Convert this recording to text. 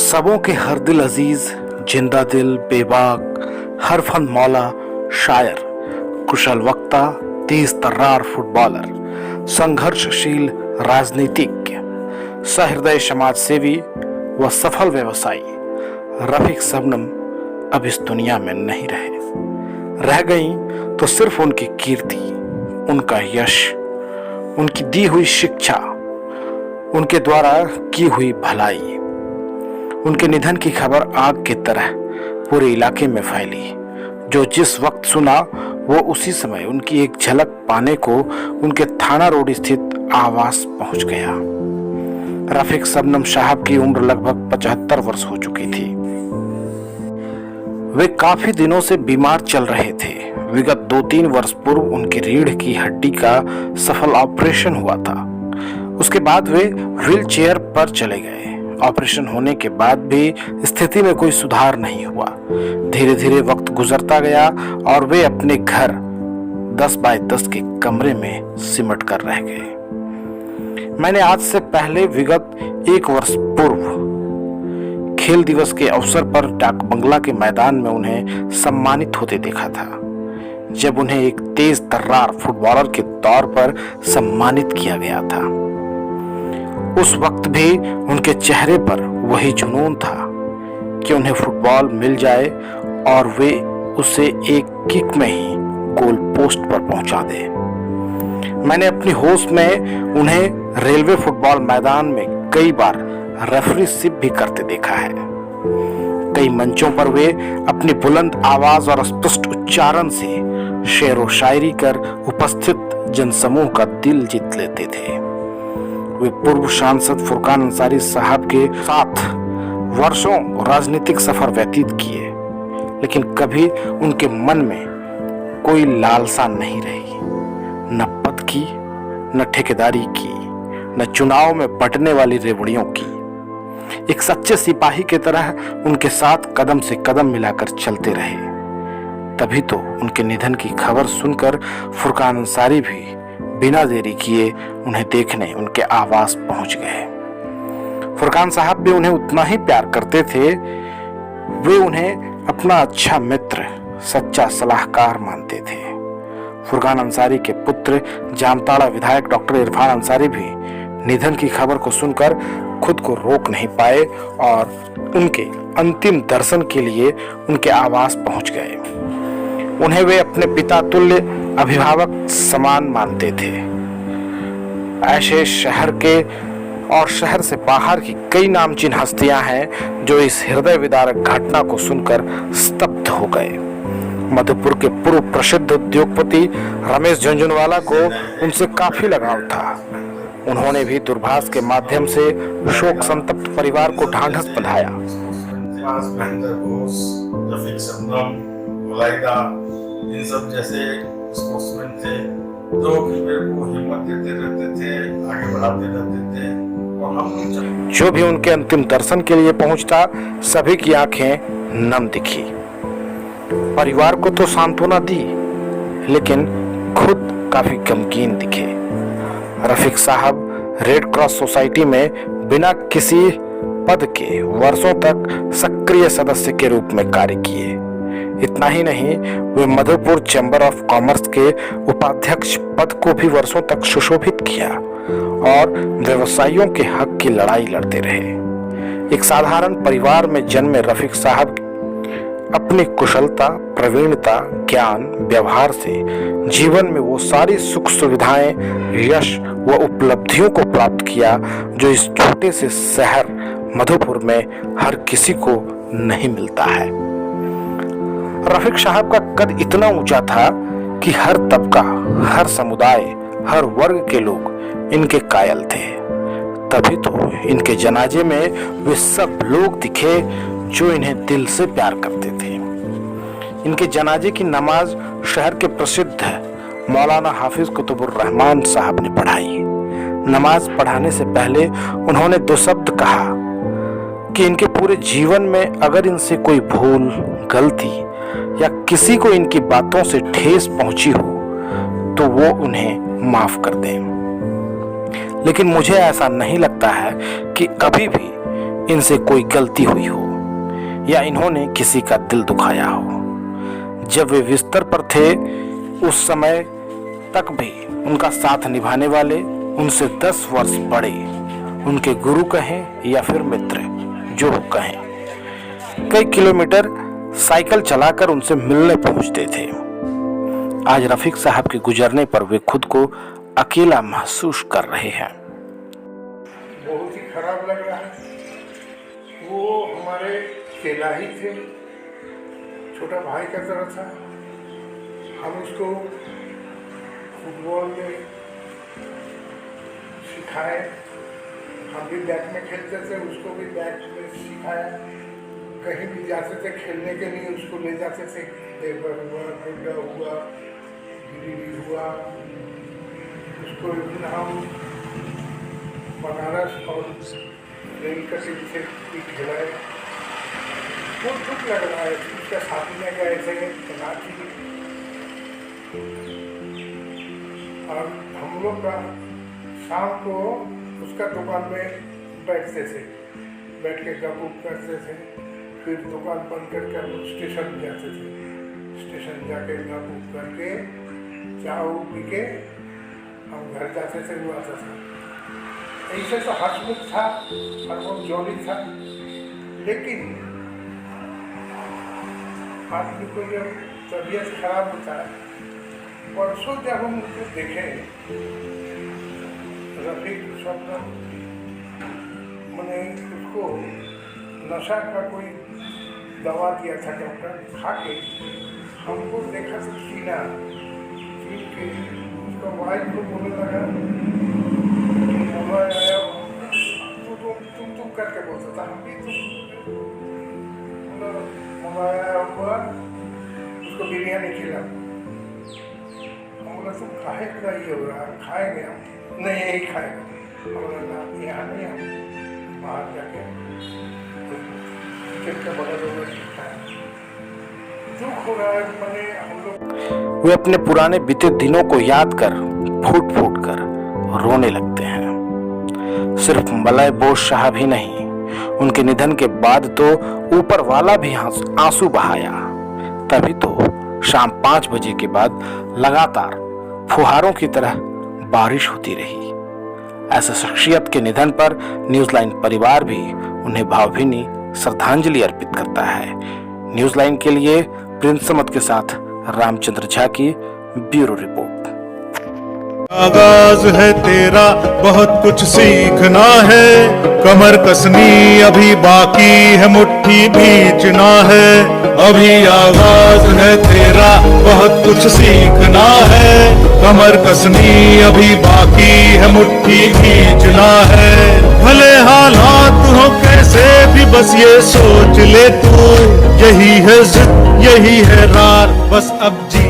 सबों के हर दिल अजीज, जिंदा दिल बेबाक, हर फन मौला शायर, कुशल वक्ता, तेज तर्रार फुटबॉलर, संघर्षशील राजनीतिज्ञ, सहृदय समाज सेवी व सफल व्यवसायी रफीक शबनम अब इस दुनिया में नहीं रह गई तो सिर्फ उनकी कीर्ति, उनका यश, उनकी दी हुई शिक्षा, उनके द्वारा की हुई भलाई। उनके निधन की खबर आग की तरह पूरे इलाके में फैली। जो जिस वक्त सुना वो उसी समय उनकी एक झलक पाने को उनके थाना रोड स्थित आवास पहुंच गया। रफीक शबनम साहब की उम्र लगभग 75 वर्ष हो चुकी थी। वे काफी दिनों से बीमार चल रहे थे। विगत 2-3 वर्ष पूर्व उनकी रीढ़ की हड्डी का सफल ऑपरेशन हुआ था। उसके बाद वे व्हील चेयर पर चले गए। ऑपरेशन होने के बाद भी स्थिति में कोई सुधार नहीं हुआ। धीरे धीरे वक्त गुजरता गया और वे अपने घर 10 बाय 10 के कमरे में सिमट कर रह गए। मैंने आज से पहले विगत 1 वर्ष पूर्व खेल दिवस के अवसर पर डाक बंगला के मैदान में उन्हें सम्मानित होते देखा था, जब उन्हें एक तेज तर्रार फुटबॉलर के तौर पर सम्मानित किया गया था। उस वक्त भी उनके चेहरे पर वही जुनून था कि उन्हें फुटबॉल मिल जाए और वे उसे एक किक में ही गोल पोस्ट पर पहुंचा दे। मैंने अपनी होश में उन्हें रेलवे फुटबॉल मैदान में कई बार रेफरीशिप भी करते देखा है। कई मंचों पर वे अपनी बुलंद आवाज और स्पष्ट उच्चारण से शेर व शायरी कर उपस्थित जनसमूह का दिल जीत लेते थे। वे पूर्व सांसद फुरकान अंसारी साहब के साथ वर्षों राजनीतिक सफर व्यतीत किए, लेकिन कभी उनके मन में कोई लालसा नहीं रही, न पद की, न ठेकेदारी की, न चुनाव में बंटने वाली रेवड़ियों की। एक सच्चे सिपाही की तरह उनके साथ कदम से कदम मिलाकर चलते रहे। तभी तो उनके निधन की खबर सुनकर फुरकान अंसारी भी बिना देरी किए उन्हें देखने उनके आवास पहुंच गए। फुरकान साहब भी उन्हें उतना ही प्यार करते थे। वे उन्हें अपना अच्छा मित्र, सच्चा सलाहकार मानते थे। फुरकान अंसारी के पुत्र जामताड़ा विधायक डॉक्टर इरफान अंसारी भी निधन की खबर को सुनकर खुद को रोक नहीं पाए और उनके अंतिम दर्शन के लिए उनके आवास पहुंच गए। उन्हें वे अपने पिता तुल्य अभिभावक समान मानते थे। ऐसे शहर के और शहर से बाहर की कई नामचीन हस्तियां हैं जो इस हृदय विदारक घटना को सुनकर स्तब्ध हो गए। मधुपुर के पूर्व प्रसिद्ध उद्योगपति रमेश झुनझुनवाला को उनसे काफी लगाव था। उन्होंने भी दूरभाष के माध्यम से शोक संतप्त परिवार को ढांढस बंधाया। इन सब जैसे स्पोर्ट्समैन थे जो मेरे को हिम्मत देते रहते थे, आगे बढ़ाते रहते थे और हम जो भी उनके अंतिम दर्शन के लिए पहुंचता सभी की आंखें नम दिखी। परिवार को तो सांत्वना दी, लेकिन खुद काफी गमगीन दिखे। रफीक साहब रेड क्रॉस सोसाइटी में बिना किसी पद के वर्षों तक सक्रिय सदस्य के रूप में कार्य किए। इतना ही नहीं, वे मधुपुर चैम्बर ऑफ कॉमर्स के उपाध्यक्ष पद को भी वर्षों तक सुशोभित किया और व्यवसायियों के हक की लड़ाई लड़ते रहे। एक साधारण परिवार में जन्मे रफीक साहब अपनी कुशलता, प्रवीणता, ज्ञान, व्यवहार से जीवन में वो सारी सुख सुविधाएं, यश व उपलब्धियों को प्राप्त किया जो इस छोटे से शहर मधुपुर में हर किसी को नहीं मिलता है। रफीक साहब का कद इतना ऊंचा था कि हर तबका, हर समुदाय, हर वर्ग के लोग इनके कायल थे। तभी तो इनके जनाजे में वे सब लोग दिखे जो इन्हें दिल से प्यार करते थे। इनके जनाजे की नमाज शहर के प्रसिद्ध मौलाना हाफिज कुतुबुर रहमान साहब ने पढ़ाई। नमाज पढ़ाने से पहले उन्होंने 2 शब्द कहा कि इनके पूरे जीवन में अगर इनसे कोई भूल, गलती या किसी को इनकी बातों से ठेस पहुंची हो तो वो उन्हें माफ कर दें। लेकिन मुझे ऐसा नहीं लगता है कि कभी भी इनसे कोई गलती हुई हो या इन्होंने किसी का दिल दुखाया हो। जब वे बिस्तर पर थे उस समय तक भी उनका साथ निभाने वाले उनसे 10 वर्ष बड़े, उनके गुरु कहें या फिर मित्र, जो कहें, कई किलोमीटर साइकिल चलाकर उनसे मिलने पहुंचते थे। आज रफीक साहब के गुजरने पर वे खुद को अकेला महसूस कर रहे हैं। बहुत ही खराब लग रहा है। वो हमारे चेला ही थे, छोटा भाई का तरह था। हम उसको फुटबॉल में सिखाए, हम भी बैट में खेलते थे, उसको भी बैट में सिखाया। कहीं भी जाते थे खेलने के लिए उसको ले जाते थे, देवर हुआ, गुड्डा हुआ, गिरिडीह हुआ। उसको हम बनारस और रेल का से भी खिलाए। बहुत दुख लग रहा है। उसका शादी में गए थे रांची, और हम लोग का शाम को उसका दुकान में बैठते थे, बैठ के गप करते थे। फिर दुकान बंद करके हम लोग स्टेशन जाते थे। स्टेशन जाके गप करके चाय पी के हम घर जाते थे। वो आता था ऐसे तो हंसमुख था और वो जॉली था, लेकिन आदमी को जब तबीयत खराब होता है, परसों जब हम उनको देखे, रफीक स्वप्न मैंने उसको नशा का कोई दवा दिया था डॉक्टर, खा के हमको देखा तो सीना चीन के उसका वाइफ को बोलने लगा, आया तुम करके बोलता था। हम भी आया हुआ उसको बिरयानी खिला। हम बोला तुम खाए का ये हो रहा है, खाएंगे हम। नहीं यही खाएगा। हम बोला ना, यहाँ नहीं, हम बाहर जाके के बगल में खाए। दुख हो रहा है। मैंने हम लोग वे अपने पुराने बीते दिनों को याद कर फूट फूट कर रोने लगते हैं। सिर्फ मलय बोस शाह भी नहीं, उनके निधन के बाद तो ऊपर वाला भी आंसू बहाया। तभी तो शाम 5 बजे के बाद लगातार फुहारों की तरह बारिश होती रही। ऐसे शख्सियत के निधन पर न्यूज़लाइन परिवार भी उन्हें भावभीनी श्रद्धांजलि अर्पित करता है। न्यूज़लाइन के लिए प्रिंस समत के साथ रामचंद्र झा की ब्यूरो रिपोर्ट। आगाज है तेरा, बहुत कुछ सीखना है, कमर कसनी अभी बाकी है, मुट्ठी भींचना है। अभी आगाज है तेरा, बहुत कुछ सीखना है, कमर कसनी अभी बाकी है, मुट्ठी भींचना है। भले हालात हो कैसे भी, बस ये सोच ले तू, यही है जिद, यही है रार, बस अब जी